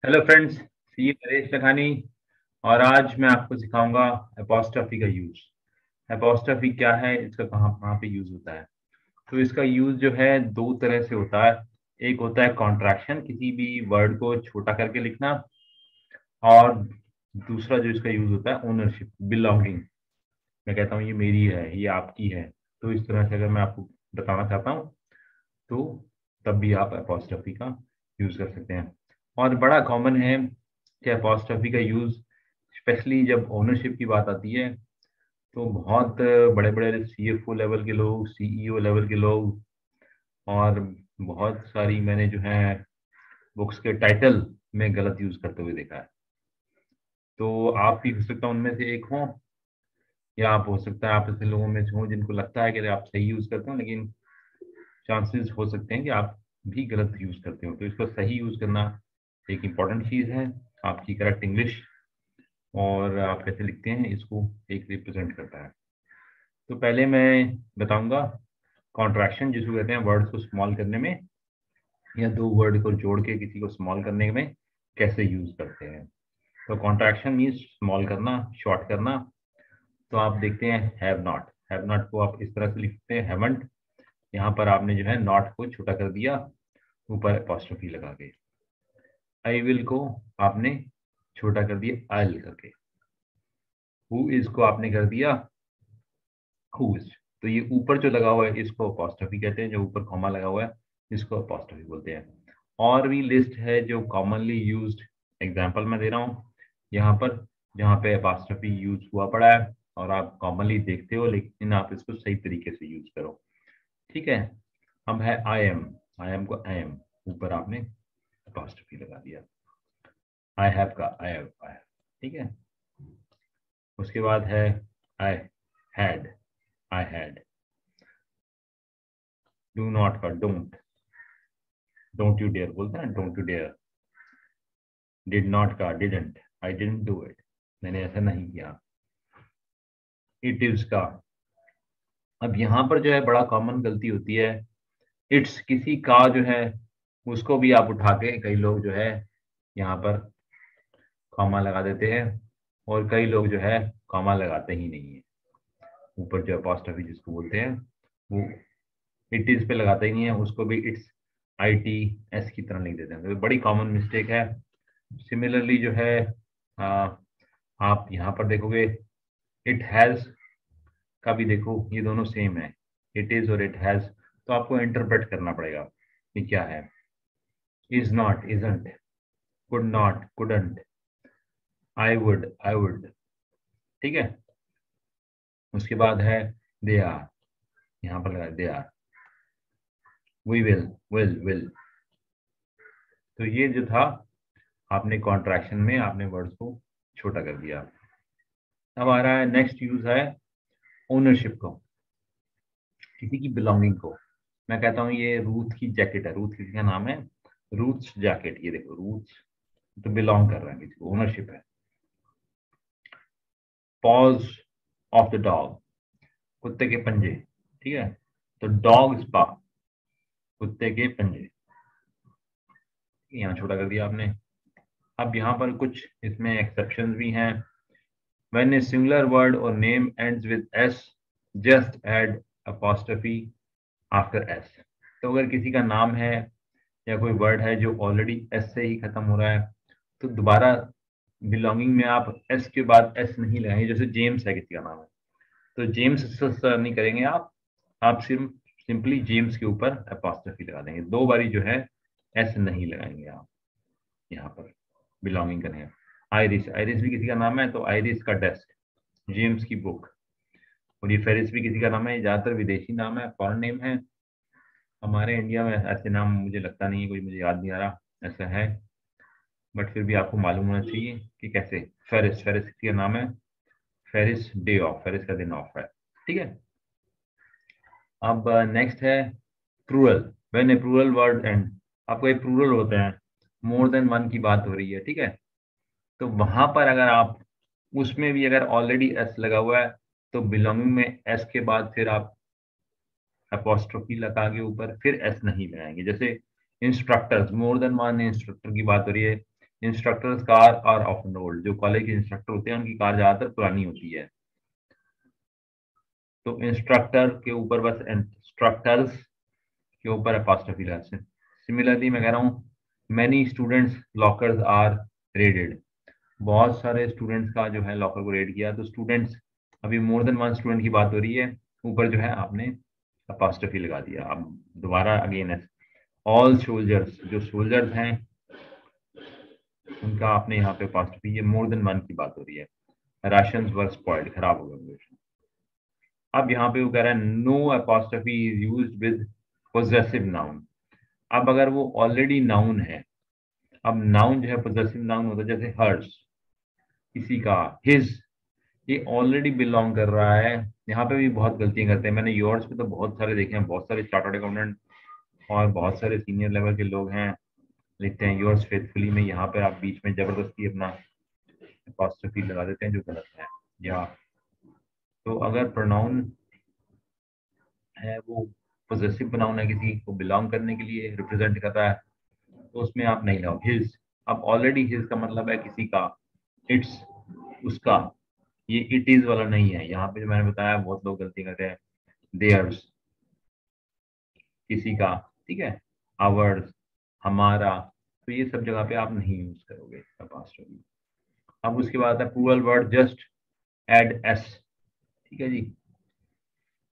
Hello friends, सी नरेश लखानी। और आज मैं आपको सिखाऊंगा एपॉस्ट्रॉफी का यूज। एपॉस्ट्रॉफी क्या है, इसका कहाँ कहाँ पे यूज होता है। तो इसका यूज जो है दो तरह से होता है। एक होता है कॉन्ट्रैक्शन, किसी भी वर्ड को छोटा करके लिखना। और दूसरा जो इसका यूज होता है ओनरशिप, बिलोंगिंग। मैं कहता हूँ ये मेरी है, ये आपकी है। तो इस तरह से अगर मैं आपको बताना चाहता हूँ तो तब भी आप अपॉस्ट्रफी का यूज कर सकते हैं। और बड़ा कॉमन है कि अपॉस्ट्रफी का यूज स्पेशली जब ओनरशिप की बात आती है तो बहुत बड़े बड़े सीएफओ लेवल के लोग, सीईओ लेवल के लोग, और बहुत सारी मैंने जो है बुक्स के टाइटल में गलत यूज करते हुए देखा है। तो आप भी हो सकता है उनमें से एक हो, या आप हो सकता है आप ऐसे लोगों में से हो जिनको लगता है कि आप सही यूज करते हो, लेकिन चांसेस हो सकते हैं कि आप भी गलत यूज करते हो। तो इसको सही यूज करना एक इम्पॉर्टेंट चीज है। आपकी करेक्ट इंग्लिश और आप कैसे लिखते हैं इसको एक रिप्रेजेंट करता है। तो पहले मैं बताऊंगा कॉन्ट्रैक्शन, जिसको कहते हैं वर्ड्स को स्मॉल करने में, या दो वर्ड को जोड़ के किसी को स्मॉल करने में कैसे यूज करते हैं। तो कॉन्ट्रैक्शन मीन्स स्मॉल करना, शॉर्ट करना। तो आप देखते हैं हैव नॉट, हैव नॉट को आप इस तरह से लिखते हैं हैवंट। यहाँ पर आपने जो है नॉट को छोटा कर दिया, ऊपर अपॉस्ट्रोफी लगा के। आई विल को आपने छोटा कर दिया आइल करके। हु इज को आपने कर दिया हु इज। तो ये ऊपर जो लगा हुआ है इसको अपॉस्ट्रोफी कहते हैं, जो ऊपर कॉमा लगा हुआ है इसको अपॉस्ट्रोफी बोलते हैं। और भी लिस्ट है जो कॉमनली यूज्ड। एग्जांपल मैं दे रहा हूँ यहाँ पर, जहाँ पे अपॉस्ट्रोफी यूज हुआ पड़ा है और आप कॉमनली देखते हो, लेकिन आप इसको सही तरीके से यूज करो। ठीक है। अब है आई एम को आई एम, ऊपर आपने अपॉस्ट्रोफी लगा दिया। आई हैव का आई हैव, ठीक है। उसके बाद है I had, I had. Do not का डोंट, डोंट यू डेयर बोलते हैं, don't you dare. Did not का didn't, I didn't do it, मैंने ऐसा नहीं किया। इट इज का, अब यहाँ पर जो है बड़ा कॉमन गलती होती है। इट्स किसी का जो है उसको भी आप उठा के, कई लोग जो है यहाँ पर कॉमा लगा देते हैं, और कई लोग जो है कॉमा लगाते ही नहीं है। ऊपर जो अपॉस्ट्रोफी जिसको बोलते हैं वो इट इज पे लगाते ही नहीं है, उसको भी इट्स आई टी एस की तरह लिख देते हैं। तो बड़ी कॉमन मिस्टेक है। सिमिलरली जो है आ, आप यहाँ पर देखोगे इट हैज का भी देखो, ये दोनों सेम है, इट इज और इट हैज। तो आपको इंटरप्रेट करना पड़ेगा कि क्या है। Is not isn't, could not couldn't, I would. ठीक है। उसके बाद है दे आर, यहाँ पर लगा दे आर। We will. तो ये जो था, आपने कॉन्ट्रैक्शन में आपने वर्ड्स को छोटा कर दिया। अब आ रहा है नेक्स्ट यूज है ओनरशिप को, किसी की बिलोंगिंग को। मैं कहता हूँ ये रूथ की जैकेट है, रूथ किसी का नाम है, रूथ्स जैकेट। ये देखो रूथ्स तो बिलोंग कर रहा है किसी को, ओनरशिप है। पॉज ऑफ द डॉग, कुत्ते के पंजे। ठीक है। तो डॉग स्पा, कुत्ते के पंजे, यहाँ छोटा कर दिया आपने। अब यहाँ पर कुछ इसमें एक्सेप्शंस भी हैं। When a singular word or name ends with S, just add apostrophe after S। तो अगर किसी का नाम है या कोई वर्ड है जो ऑलरेडी S से ही खत्म हो रहा है, तो दोबारा बिलोंगिंग में आप S के बाद S नहीं लगाएंगे। जैसे जेम्स है किसी का नाम है, तो जेम्स से नहीं करेंगे आप सिर्फ सिंपली जेम्स के ऊपर अपॉस्ट्रोफी लगा देंगे। दो बारी जो है S नहीं लगाएंगे आप यहाँ पर बिलोंगिंग करने हैं। आयरिस, आयरिस भी किसी का नाम है, तो आयरिस का डेस्क, जेम्स की बुक। और ये फेरिस भी किसी का नाम है, ज्यादातर विदेशी नाम है, फॉरेन नेम है। हमारे इंडिया में ऐसे नाम मुझे लगता नहीं है, कोई मुझे याद नहीं आ रहा ऐसा है। बट फिर भी आपको मालूम होना चाहिए कि कैसे। फेरिस, फेरिस किसी का नाम है, फेरिस डे ऑफ, फेरिस का दिन ऑफ है। ठीक है। अब नेक्स्ट है plural. When a plural word end, आपका एक प्लूरल होता है, मोर देन वन की बात हो रही है। ठीक है। तो वहां पर अगर आप उसमें भी अगर ऑलरेडी एस लगा हुआ है, तो बिलोंगिंग में एस के बाद फिर आप अपोस्ट्रोफी लगा के ऊपर फिर एस नहीं लगाएंगे। जैसे instructors, more than one instructor की बात हो रही है, instructors car are often old, जो कॉलेज के इंस्ट्रक्टर होते हैं उनकी कार ज्यादातर पुरानी होती है। तो इंस्ट्रक्टर के ऊपर बस इंस्ट्रक्टर्स के ऊपर अपॉस्ट्रोफी लगा। सिमिलरली मैं कह रहा हूँ many students lockers are raided, बहुत सारे स्टूडेंट्स का जो है लॉकर को रेड किया। तो स्टूडेंट्स, अभी मोर देन वन स्टूडेंट की बात हो रही है, ऊपर जो है आपने अपॉस्ट्रोफी लगा दिया। अब दोबारा अगेन है ऑल सोल्जर्स, जो सोल्जर्स हैं उनका आपने यहाँ पे अपॉस्ट्रोफी, ये मोर देन वन की बात हो रही है। राशंस वर स्पॉइल्ड, खराब हो गए। अब यहाँ पे वो कह रहा है no apostrophe is used with possessive noun. अब अगर वो ऑलरेडी नाउन है, अब नाउन जो है पोजेसिव नाउन होता है, जैसे हर्स किसी का, हिज ये ऑलरेडी बिलोंग कर रहा है। यहाँ पे भी बहुत गलतियां करते हैं, मैंने योर्स पे तो बहुत सारे देखे हैं, बहुत सारे चार्टर्ड अकाउंटेंट और बहुत सारे सीनियर लेवल के लोग हैं लिखते हैं योर्स फेथफुली में, यहाँ पे आप बीच में जबरदस्ती अपना अपॉस्ट्रोफी लगा देते हैं जो गलत है। या तो अगर प्रोनाउन है वो पोजेसिव प्रोनाउन है, किसी को बिलोंग करने के लिए रिप्रेजेंट कर रहा है, तो उसमें आप नहीं लाओ हिज। अब ऑलरेडी हिज का मतलब है किसी का, इट्स उसका, ये इट इज वाला नहीं है। यहाँ पे जो मैंने बताया बहुत लोग गलती करते हैं, देयर्स किसी का, ठीक है, आवर्स हमारा, तो ये सब जगह पे आप नहीं यूज करोगे अपॉस्ट्रोफी। अब उसके बाद है plural word just add S, ठीक है जी।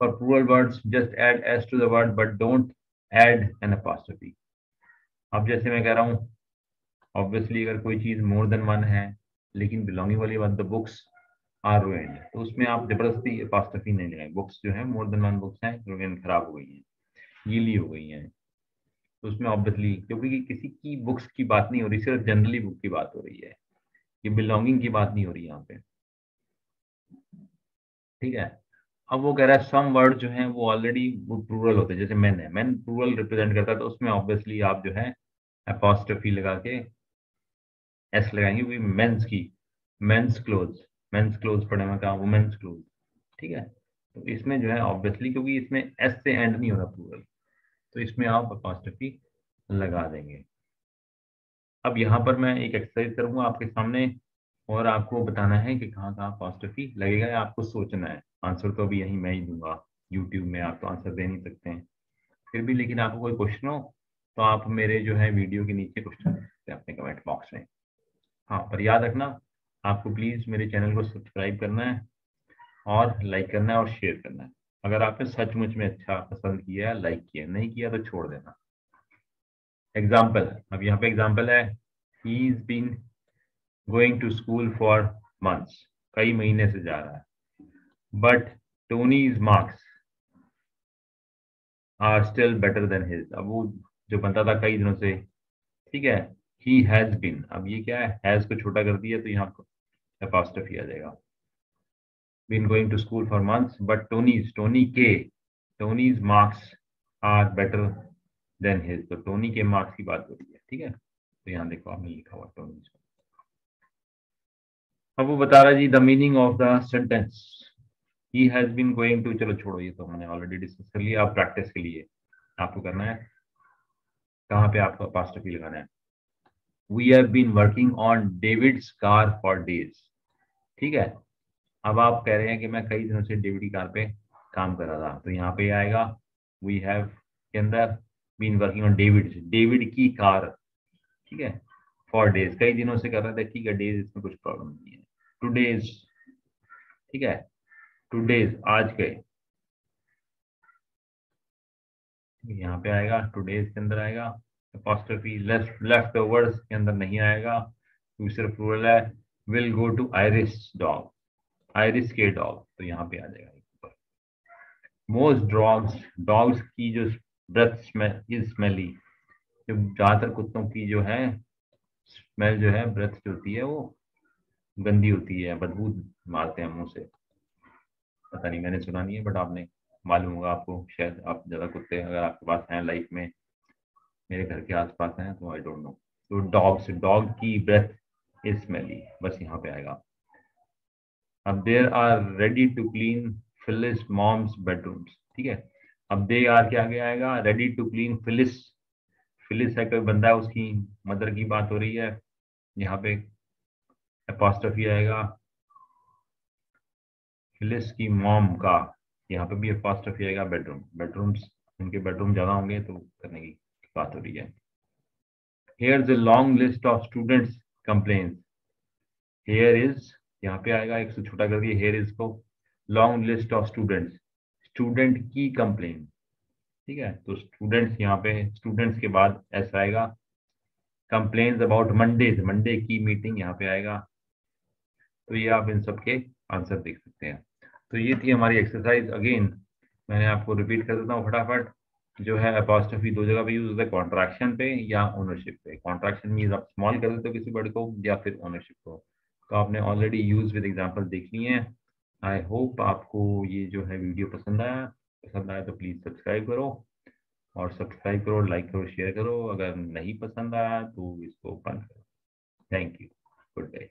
For plural words just add S to the word but don't add an apostrophe. अब जैसे मैं कह रहा हूँ ऑब्वियसली अगर कोई चीज मोर देन वन है लेकिन बिलोंगिंग वाली बात, द बुक्स आर रुइंड, तो उसमें आप जबरदस्ती अपॉस्ट्रोफी नहीं लगाए। बुक्स जो है मोर देन वन बुक्स हैं, रुइंड खराब हो गई हैं, गीली हो गई हैं, तो उसमें ऑब्वियसली क्योंकि किसी की बुक्स की बात नहीं हो रही, सिर्फ जनरली बुक की बात हो रही है, ये बिलोंगिंग की बात नहीं हो रही यहाँ पे, ठीक है। अब वो कह रहा है सम वर्ड जो है वो ऑलरेडी वो प्लूरल होते हैं, जैसे मैन है, मैन प्लूरल रिप्रेजेंट करता है, तो उसमें ऑब्वियसली आप जो है अपॉस्ट्रोफी लगा के एस लगाएंगे, क्योंकि मेंस की, मेंस क्लोथ्स पढ़े में कहा, वुमेन्स क्लोथ, ठीक है। तो इसमें जो है ऑब्वियसली क्योंकि इसमें एस से एंड नहीं हो रहा प्लूरल, तो इसमें आप अपॉस्ट्रोफी लगा देंगे। अब यहाँ पर मैं एक एक्सरसाइज करूंगा आपके सामने और आपको बताना है कि कहाँ कहाँ अपॉस्ट्रोफी लगेगा, या आपको सोचना है। आंसर तो अभी यही मैं ही दूंगा, यूट्यूब में आप तो आंसर दे नहीं सकते हैं, फिर भी लेकिन आपको कोई क्वेश्चन हो तो आप मेरे जो है वीडियो के नीचे क्वेश्चन पूछ सकते हैं अपने कमेंट बॉक्स में। हाँ, पर याद रखना आपको प्लीज मेरे चैनल को सब्सक्राइब करना है और लाइक करना है और शेयर करना है। अगर आपने सचमुच में अच्छा पसंद किया है, लाइक किया, नहीं किया तो छोड़ देना। एग्जाम्पल, अब यहाँ पे एग्जाम्पल है, he is been going to school for months, कई महीने से जा रहा है, but Tony's marks are still better than his. अब वो जो बनता था कई दिनों से, ठीक है, ही हैज बीन, अब ये क्या है, हैज को छोटा कर दिया तो यहाँ अपॉस्ट्रोफी आ जाएगा। Been going to school for months but Tony's marks are better than his, तो टोनी के मार्क्स की बात हो रही है, ठीक है। तो यहाँ देखो आपने लिखा हुआ टोनीज। अब वो बता रहा है जी the meaning of the sentence, he has been going to, चलो छोड़ो ये तो हमने ऑलरेडी डिस्कस कर लिया। आप प्रैक्टिस के लिए आपको करना है, कहाँ पे आपको अपॉस्ट्रोफी लगाना है। We have been working on David's car for days, ठीक है। अब आप कह रहे हैं कि मैं कई दिनों से डेविड की कार पे काम कर रहा था, तो यहाँ पे आएगा वी हैव के अंदर बीन वर्किंग ऑन डेविड की कार, ठीक है, फॉर डेज, कई दिनों से कर रहे थे, ठीक है, डेज इसमें कुछ प्रॉब्लम नहीं है। टू डेज, ठीक है, टू डेज आज के, यहाँ पे आएगा टू डेज के अंदर आएगा अपॉस्ट्रोफी। लेफ्ट ओवर्स के अंदर नहीं आएगा क्योंकि सिर्फ प्लूरल है। Will go to Iris dog, Iris के डॉग, तो यहाँ पे आ जाएगा। मोस्ट डॉग्स की जो ब्रेथ स्मेल इज स्मेली, जो ज्यादातर कुत्तों की जो है स्मेल जो है, ब्रेथ जो होती है वो गंदी होती है, बदबू मारते हैं मुंह से। पता नहीं, मैंने सुना नहीं है, बट आपने मालूम होगा आपको, शायद आप ज्यादा कुत्ते अगर आपके पास हैं लाइफ में, मेरे घर के आसपास हैं, तो आई डोंट नो। तो डॉग की ब्रेथ इज स्मेली, बस यहाँ पे आएगा। अब there are ready to clean Phyllis mom's bedrooms, ठीक है। अब दे आर के आगे आएगा ready to clean Phyllis, Phyllis है कोई बंदा है, उसकी मदर की बात हो रही है, यहाँ पे अपॉस्ट्रोफी आएगा। फिलिस की मॉम का, यहाँ पे भी अपॉस्ट्रोफी आएगा। बेडरूम्स, उनके बेडरूम ज्यादा होंगे तो करने की बात हो रही है। Here's a long list of students complaints. Here is, यहाँ पे आएगा एक छोटा कर दिया here is को, long list of students, student की कंप्लेन। ठीक है, तो स्टूडेंट्स, यहाँ पे स्टूडेंट्स के बाद ऐसा आएगा कंप्लेन्स अबाउट मंडेज, मंडे की मीटिंग यहाँ पे आएगा। तो ये आप इन सब के आंसर देख सकते हैं। तो ये थी हमारी एक्सरसाइज। अगेन मैंने आपको रिपीट कर देता हूँ फटाफट। जो है अपॉस्ट्रोफी दो जगह पे यूज होता है, कॉन्ट्रैक्शन पे या ओनरशिप पे। कॉन्ट्रैक्शन मीन्स आप स्मॉल कर देते हो किसी वर्ड को, या फिर ओनरशिप को। तो आपने ऑलरेडी यूज विद एग्जांपल देख लिए हैं। आई होप आपको ये जो है वीडियो पसंद आया तो प्लीज सब्सक्राइब करो, और सब्सक्राइब करो, लाइक करो, शेयर करो। अगर नहीं पसंद आया तो इसको बंद करो। Thank you, good day.